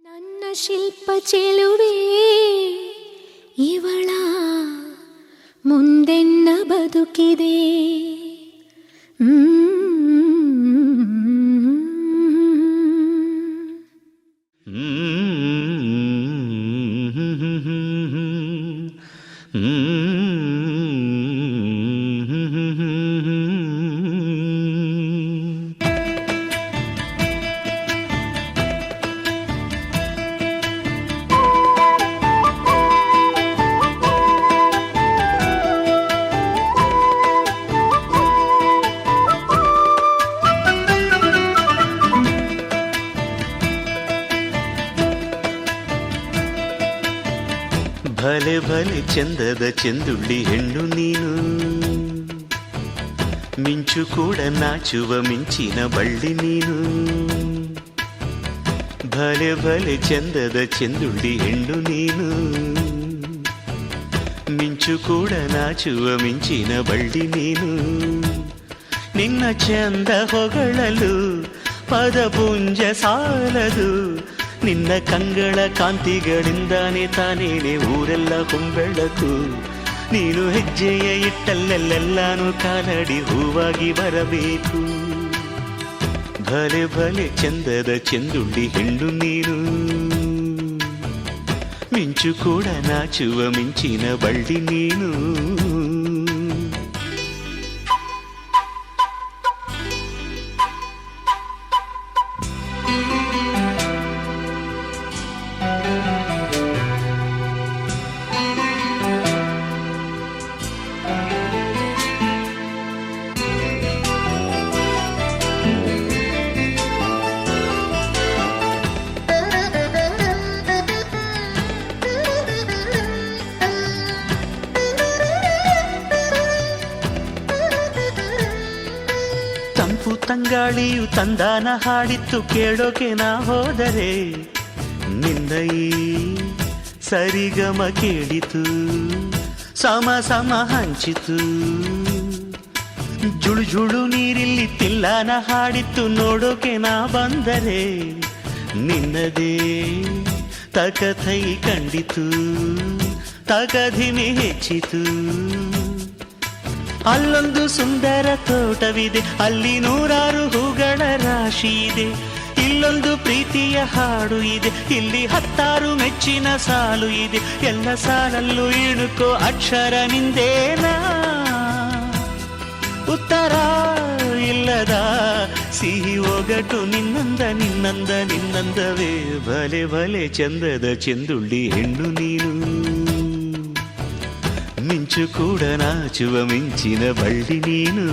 ನನ್ನ ಶಿಲ್ಪ ಚೆಲುವೆ ಇವಳ ಮುಂದೆನ್ನ ಬದುಕಿದೆ. ಭಲೆ ಭಲೆ ಚಂದದ ಚೆಂದುಳ್ಳಿ ಹೆಣ್ಣು ನೀನು, ಮಿಂಚು ಕೂಡ ನಾಚುವ ಮಿಂಚಿನ ಬಳ್ಳಿ ನೀನು. ಭಲೆ ಭಲೆ ಚಂದದ ಚೆಂದುಳ್ಳಿ ಹೆಣ್ಣು ನೀನು, ಮಿಂಚು ಕೂಡ ನಾಚುವ ಮಿಂಚಿನ ಬಳ್ಳಿ ನೀನು. ನಿನ್ನ ಚಂದ ಹೊಗಳಲು ಪದಪುಂಜ ಸಾಲದು, ನಿನ್ನ ಕಂಗಳ ಕಾಂತಿಗಳಿಂದಾನೆ ತಾನೇನೆ ಊರೆಲ್ಲ ಹೊಂಬೆಳಕು. ನೀನು ಹೆಜ್ಜೆಯ ಇಟ್ಟಲ್ಲೆಲ್ಲೆಲ್ಲಾನು ಕಾಲಡಿ ಹೂವಾಗಿ ಬರಬೇಕು. ಭಲೆ ಭಲೆ ಚಂದದ ಚೆಂದುಳ್ಳಿ ಹೆಣ್ಣು ನೀನು, ಮಿಂಚು ಕೂಡ ನಾಚುವ ಮಿಂಚಿನ ಬಳ್ಳಿ ನೀನು. ತಂಪು ತಂಗಾಳಿಯು ತಂದಾನ ಹಾಡಿತ್ತು ಕೇಳೋಕೆ ನಾ ಹೋದರೆ, ನಿನ್ನ ಈ ಸರಿಗಮ ಕೇಳಿತು ಸಮ ಸಮ ಹಂಚಿತು. ಜುಳು ಜುಳು ನೀರಿಲ್ಲಿ ತಿಲ್ಲಾನ ಹಾಡಿತ್ತು ನೋಡೋಕೆ ನಾ ಬಂದರೆ, ನಿನ್ನದೇ ತಕಥೈ ಕಂಡಿತು ತಕಧಿಮಿ ಹೆಚ್ಚಿತು. ಅಲ್ಲೊಂದು ಸುಂದರ ತೋಟವಿದೆ, ಅಲ್ಲಿ ನೂರಾರು ಹೂಗಳ ರಾಶಿ ಇದೆ. ಇಲ್ಲೊಂದು ಪ್ರೀತಿಯ ಹಾಡು ಇದೆ, ಇಲ್ಲಿ 10 ಮೆಚ್ಚಿನ ಸಾಲು ಇದೆ. ಎಲ್ಲ ಸಾಲಲ್ಲೂ ಇಣುಕೋ ಅಕ್ಷರ ನಿಂದೇನಾ, ಉತ್ತರ ಇಲ್ಲದ ಸಿಹಿ ಒಗಟು ನಿನ್ನಂದ ನಿನ್ನಂದ ನಿನ್ನಂದವೇ. ಭಲೆ ಭಲೆ ಚಂದದ ಚೆಂದುಳ್ಳಿ ಹೆಣ್ಣು ನೀನು, ಮಿಂಚು ಕೂಡ ನಾಚುವ ಮಿಂಚಿನ ಬಳ್ಳಿ ನೀನು.